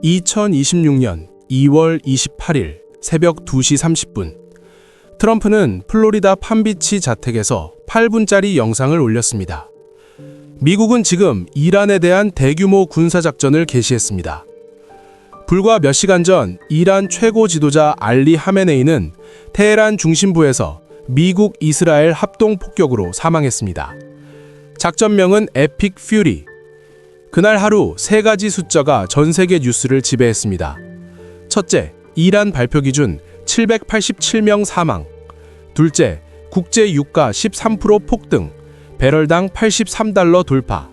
2026년 2월 28일 새벽 2시 30분, 트럼프는 플로리다 팜비치 자택에서 8분짜리 영상을 올렸습니다. 미국은 지금 이란에 대한 대규모 군사작전을 개시했습니다. 불과 몇 시간 전 이란 최고 지도자 알리 하메네이는 테헤란 중심부에서 미국 이스라엘 합동 폭격으로 사망했습니다. 작전명은 에픽 퓨리. 그날 하루 세 가지 숫자가 전 세계 뉴스를 지배했습니다. 첫째, 이란 발표 기준 787명 사망. 둘째, 국제 유가 13% 폭등, 배럴당 $83 돌파.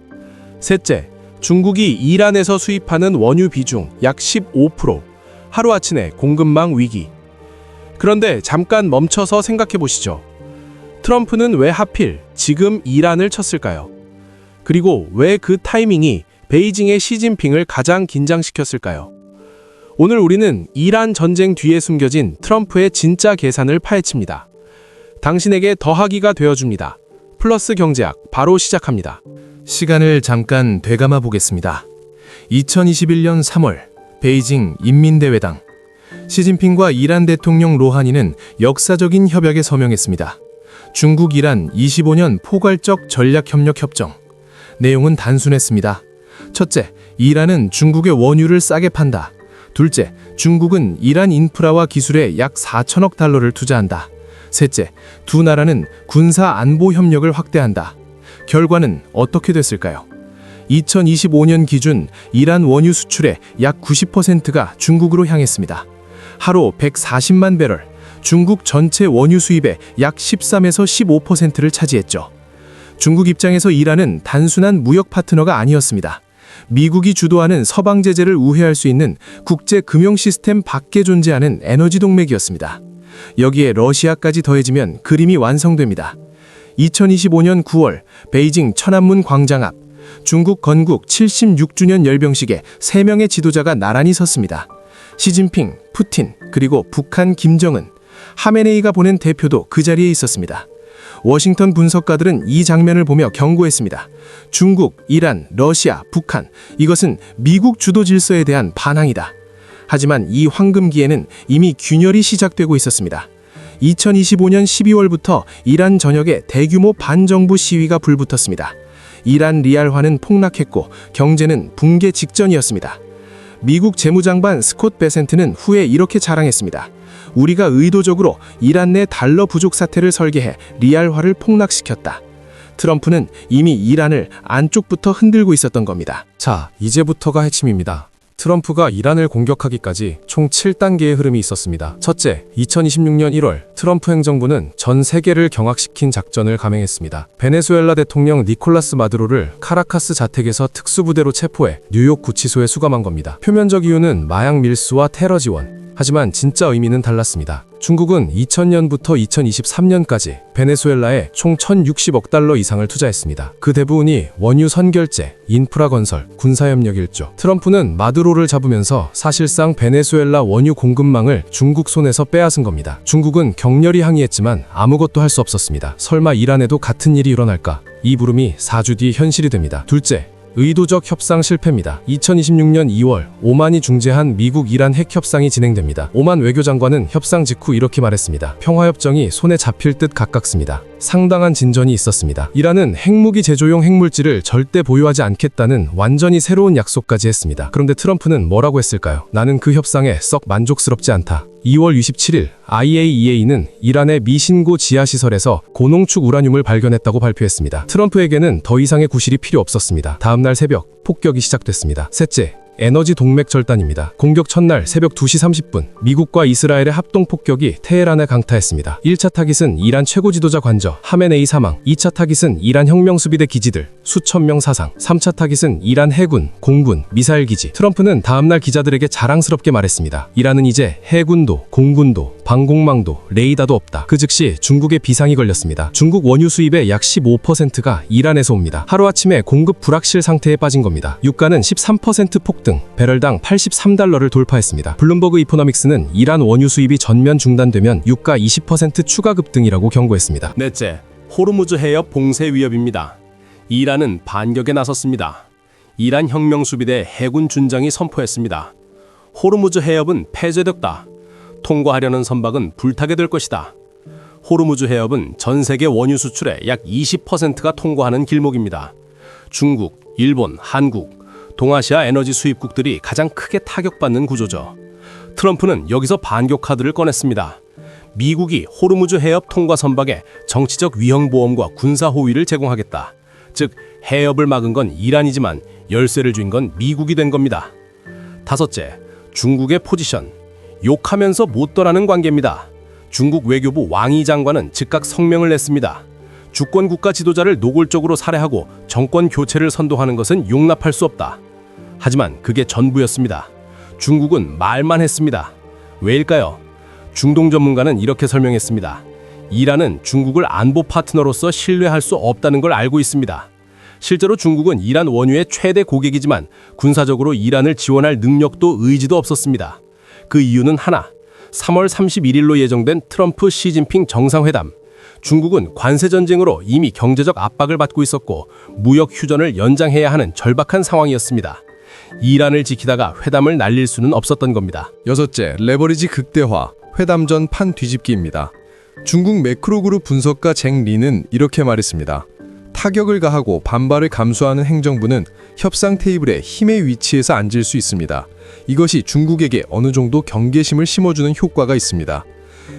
셋째, 중국이 이란에서 수입하는 원유 비중 약 15%, 하루아침에 공급망 위기. 그런데 잠깐 멈춰서 생각해 보시죠. 트럼프는 왜 하필 지금 이란을 쳤을까요? 그리고 왜 그 타이밍이 베이징의 시진핑을 가장 긴장시켰을까요? 오늘 우리는 이란 전쟁 뒤에 숨겨진 트럼프의 진짜 계산을 파헤칩니다. 당신에게 더하기가 되어줍니다. 플러스 경제학 바로 시작합니다. 시간을 잠깐 되감아 보겠습니다. 2021년 3월 베이징 인민대회당 시진핑과 이란 대통령 로하니는 역사적인 협약에 서명했습니다. 중국-이란 25년 포괄적 전략협력 협정. 내용은 단순했습니다. 첫째, 이란은 중국의 원유를 싸게 판다. 둘째, 중국은 이란 인프라와 기술에 약 4천억 달러를 투자한다. 셋째, 두 나라는 군사 안보 협력을 확대한다. 결과는 어떻게 됐을까요? 2025년 기준 이란 원유 수출의 약 90%가 중국으로 향했습니다. 하루 140만 배럴, 중국 전체 원유 수입의 약 13에서 15%를 차지했죠. 중국 입장에서 이란은 단순한 무역 파트너가 아니었습니다. 미국이 주도하는 서방 제재를 우회할 수 있는 국제 금융 시스템 밖에 존재하는 에너지 동맹이었습니다. 여기에 러시아까지 더해지면 그림이 완성됩니다. 2025년 9월 베이징 천안문 광장 앞 중국 건국 76주년 열병식에 3명의 지도자가 나란히 섰습니다. 시진핑, 푸틴, 그리고 북한 김정은, 하메네이가 보낸 대표도 그 자리에 있었습니다. 워싱턴 분석가들은 이 장면을 보며 경고했습니다. 중국, 이란, 러시아, 북한, 이것은 미국 주도 질서에 대한 반항이다. 하지만 이 황금기에는 이미 균열이 시작되고 있었습니다. 2025년 12월부터 이란 전역에 대규모 반정부 시위가 불붙었습니다. 이란 리알화는 폭락했고 경제는 붕괴 직전이었습니다. 미국 재무장관 스콧 베센트는 후에 이렇게 자랑했습니다. 우리가 의도적으로 이란 내 달러 부족 사태를 설계해 리알화를 폭락시켰다. 트럼프는 이미 이란을 안쪽부터 흔들고 있었던 겁니다. 자, 이제부터가 핵심입니다. 트럼프가 이란을 공격하기까지 총 7단계의 흐름이 있었습니다. 첫째, 2026년 1월 트럼프 행정부는 전 세계를 경악시킨 작전을 감행했습니다. 베네수엘라 대통령 니콜라스 마두로를 카라카스 자택에서 특수부대로 체포해 뉴욕 구치소에 수감한 겁니다. 표면적 이유는 마약 밀수와 테러 지원. 하지만 진짜 의미는 달랐습니다. 중국은 2000년부터 2023년까지 베네수엘라에 총 1,060억 달러 이상을 투자했습니다. 그 대부분이 원유 선결제, 인프라 건설, 군사협력일죠. 트럼프는 마두로를 잡으면서 사실상 베네수엘라 원유 공급망을 중국 손에서 빼앗은 겁니다. 중국은 격렬히 항의했지만 아무것도 할 수 없었습니다. 설마 이란에도 같은 일이 일어날까? 이 물음이 4주 뒤 현실이 됩니다. 둘째, 의도적 협상 실패입니다. 2026년 2월 오만이 중재한 미국-이란 핵협상이 진행됩니다. 오만 외교장관은 협상 직후 이렇게 말했습니다. 평화협정이 손에 잡힐 듯 가깝습니다. 상당한 진전이 있었습니다. 이란은 핵무기 제조용 핵물질을 절대 보유하지 않겠다는 완전히 새로운 약속까지 했습니다. 그런데 트럼프는 뭐라고 했을까요? 나는 그 협상에 썩 만족스럽지 않다. 2월 27일 IAEA는 이란의 미신고 지하시설에서 고농축 우라늄을 발견했다고 발표했습니다. 트럼프에게는 더 이상의 구실이 필요 없었습니다. 다음날 새벽 폭격이 시작됐습니다. 셋째, 에너지 동맥 절단입니다. 공격 첫날 새벽 2시 30분 미국과 이스라엘의 합동 폭격이 테헤란을 강타했습니다. 1차 타깃은 이란 최고 지도자 관저 하메네이 사망, 2차 타깃은 이란 혁명수비대 기지들 수천 명 사상, 3차 타깃은 이란 해군, 공군, 미사일 기지. 트럼프는 다음날 기자들에게 자랑스럽게 말했습니다. 이란은 이제 해군도, 공군도, 방공망도, 레이더도 없다. 그 즉시 중국에 비상이 걸렸습니다. 중국 원유 수입의 약 15%가 이란에서 옵니다. 하루아침에 공급 불확실 상태에 빠진 겁니다. 유가는 13% 폭등, 배럴당 $83를 돌파했습니다. 블룸버그 이코노믹스는 이란 원유 수입이 전면 중단되면 유가 20% 추가 급등이라고 경고했습니다. 넷째, 호르무즈 해협 봉쇄 위협입니다. 이란은 반격에 나섰습니다. 이란 혁명수비대 해군 준장이 선포했습니다. 호르무즈 해협은 폐쇄됐다. 통과하려는 선박은 불타게 될 것이다. 호르무즈 해협은 전 세계 원유 수출의 약 20%가 통과하는 길목입니다. 중국, 일본, 한국, 동아시아 에너지 수입국들이 가장 크게 타격받는 구조죠. 트럼프는 여기서 반격 카드를 꺼냈습니다. 미국이 호르무즈 해협 통과 선박에 정치적 위형보험과 군사 호위를 제공하겠다. 즉, 해협을 막은 건 이란이지만 열쇠를 쥔 건 미국이 된 겁니다. 다섯째, 중국의 포지션. 욕하면서 못 떠나는 관계입니다. 중국 외교부 왕이 장관은 즉각 성명을 냈습니다. 주권 국가 지도자를 노골적으로 살해하고 정권 교체를 선동하는 것은 용납할 수 없다. 하지만 그게 전부였습니다. 중국은 말만 했습니다. 왜일까요? 중동 전문가는 이렇게 설명했습니다. 이란은 중국을 안보 파트너로서 신뢰할 수 없다는 걸 알고 있습니다. 실제로 중국은 이란 원유의 최대 고객이지만 군사적으로 이란을 지원할 능력도 의지도 없었습니다. 그 이유는 하나, 3월 31일로 예정된 트럼프 시진핑 정상회담. 중국은 관세 전쟁으로 이미 경제적 압박을 받고 있었고 무역 휴전을 연장해야 하는 절박한 상황이었습니다. 이란을 지키다가 회담을 날릴 수는 없었던 겁니다. 여섯째, 레버리지 극대화, 회담 전 판 뒤집기입니다. 중국 매크로그룹 분석가 잭 리는 이렇게 말했습니다. 타격을 가하고 반발을 감수하는 행정부는 협상 테이블에 힘의 위치에서 앉을 수 있습니다. 이것이 중국에게 어느 정도 경계심을 심어주는 효과가 있습니다.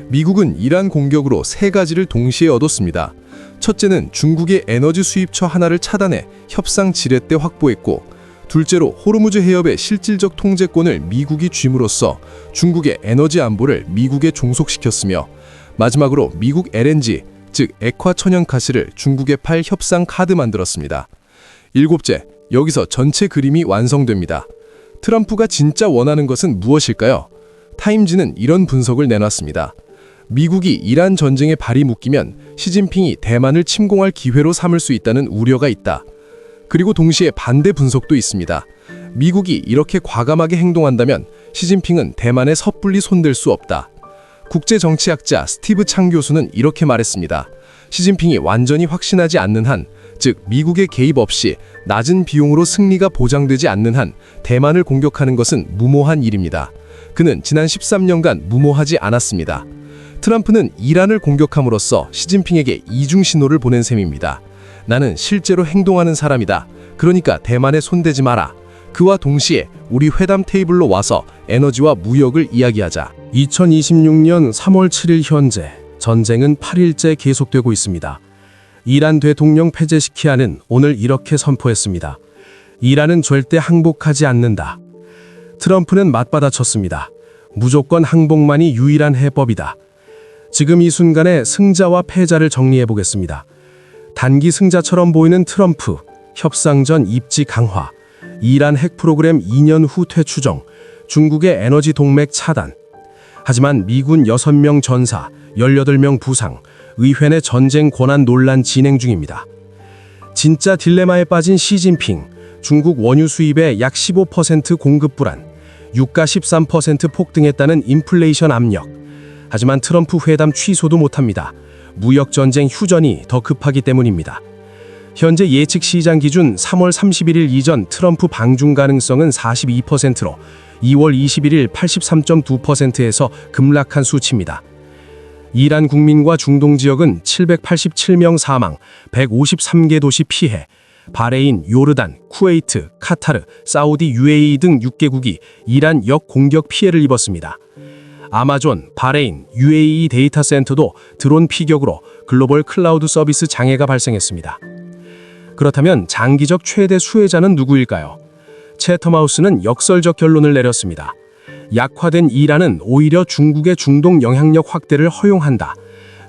미국은 이란 공격으로 세 가지를 동시에 얻었습니다. 첫째는 중국의 에너지 수입처 하나를 차단해 협상 지렛대 확보했고, 둘째로 호르무즈 해협의 실질적 통제권을 미국이 쥘으로써 중국의 에너지 안보를 미국에 종속시켰으며, 마지막으로 미국 LNG, 즉 액화 천연가스를 중국에 팔 협상 카드 만들었습니다. 일곱째, 여기서 전체 그림이 완성됩니다. 트럼프가 진짜 원하는 것은 무엇일까요? 타임지는 이런 분석을 내놨습니다. 미국이 이란 전쟁에 발이 묶이면 시진핑이 대만을 침공할 기회로 삼을 수 있다는 우려가 있다. 그리고 동시에 반대 분석도 있습니다. 미국이 이렇게 과감하게 행동한다면 시진핑은 대만에 섣불리 손댈 수 없다. 국제정치학자 스티브 창 교수는 이렇게 말했습니다. 시진핑이 완전히 확신하지 않는 한, 즉 미국의 개입 없이 낮은 비용으로 승리가 보장되지 않는 한 대만을 공격하는 것은 무모한 일입니다. 그는 지난 13년간 무모하지 않았습니다. 트럼프는 이란을 공격함으로써 시진핑에게 이중 신호를 보낸 셈입니다. 나는 실제로 행동하는 사람이다. 그러니까 대만에 손대지 마라. 그와 동시에 우리 회담 테이블로 와서 에너지와 무역을 이야기하자. 2026년 3월 7일 현재 전쟁은 8일째 계속되고 있습니다. 이란 대통령 페제시키안은 오늘 이렇게 선포했습니다. 이란은 절대 항복하지 않는다. 트럼프는 맞받아쳤습니다. 무조건 항복만이 유일한 해법이다. 지금 이 순간에 승자와 패자를 정리해 보겠습니다. 단기 승자처럼 보이는 트럼프, 협상 전 입지 강화, 이란 핵 프로그램 2년 후 퇴추정, 중국의 에너지 동맥 차단. 하지만 미군 6명 전사, 18명 부상, 의회 내 전쟁 권한 논란 진행 중입니다. 진짜 딜레마에 빠진 시진핑, 중국 원유 수입의 약 15% 공급 불안, 유가 13% 폭등했다는 인플레이션 압력. 하지만 트럼프 회담 취소도 못합니다. 무역 전쟁 휴전이 더 급하기 때문입니다. 현재 예측 시장 기준 3월 31일 이전 트럼프 방중 가능성은 42%로 2월 21일 83.2%에서 급락한 수치입니다. 이란 국민과 중동 지역은 787명 사망, 153개 도시 피해, 바레인, 요르단, 쿠웨이트, 카타르, 사우디, UAE 등 6개국이 이란 역공격 피해를 입었습니다. 아마존, 바레인, UAE 데이터 센터도 드론 피격으로 글로벌 클라우드 서비스 장애가 발생했습니다. 그렇다면 장기적 최대 수혜자는 누구일까요? 채텀하우스는 역설적 결론을 내렸습니다. 약화된 이란은 오히려 중국의 중동 영향력 확대를 허용한다.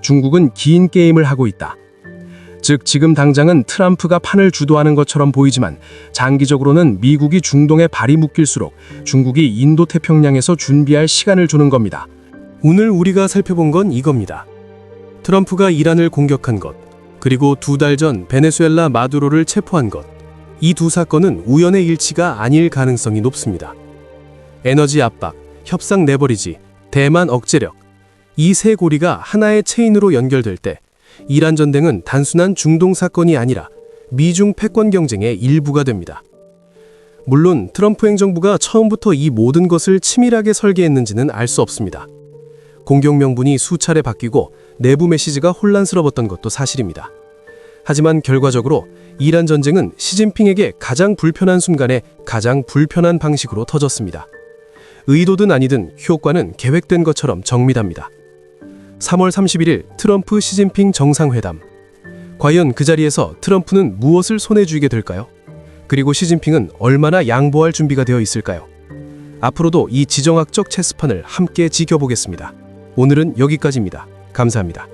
중국은 긴 게임을 하고 있다. 즉 지금 당장은 트럼프가 판을 주도하는 것처럼 보이지만 장기적으로는 미국이 중동에 발이 묶일수록 중국이 인도태평양에서 준비할 시간을 주는 겁니다. 오늘 우리가 살펴본 건 이겁니다. 트럼프가 이란을 공격한 것, 그리고 2달 전 베네수엘라 마두로를 체포한 것. 이 두 사건은 우연의 일치가 아닐 가능성이 높습니다. 에너지 압박, 협상 레버리지, 대만 억제력. 이 세 고리가 하나의 체인으로 연결될 때 이란 전쟁은 단순한 중동 사건이 아니라 미중 패권 경쟁의 일부가 됩니다. 물론 트럼프 행정부가 처음부터 이 모든 것을 치밀하게 설계했는지는 알 수 없습니다. 공격 명분이 수차례 바뀌고 내부 메시지가 혼란스러웠던 것도 사실입니다. 하지만 결과적으로 이란 전쟁은 시진핑에게 가장 불편한 순간에 가장 불편한 방식으로 터졌습니다. 의도든 아니든 효과는 계획된 것처럼 정밀합니다. 3월 31일 트럼프 시진핑 정상회담. 과연 그 자리에서 트럼프는 무엇을 손에 쥐게 될까요? 그리고 시진핑은 얼마나 양보할 준비가 되어 있을까요? 앞으로도 이 지정학적 체스판을 함께 지켜보겠습니다. 오늘은 여기까지입니다. 감사합니다.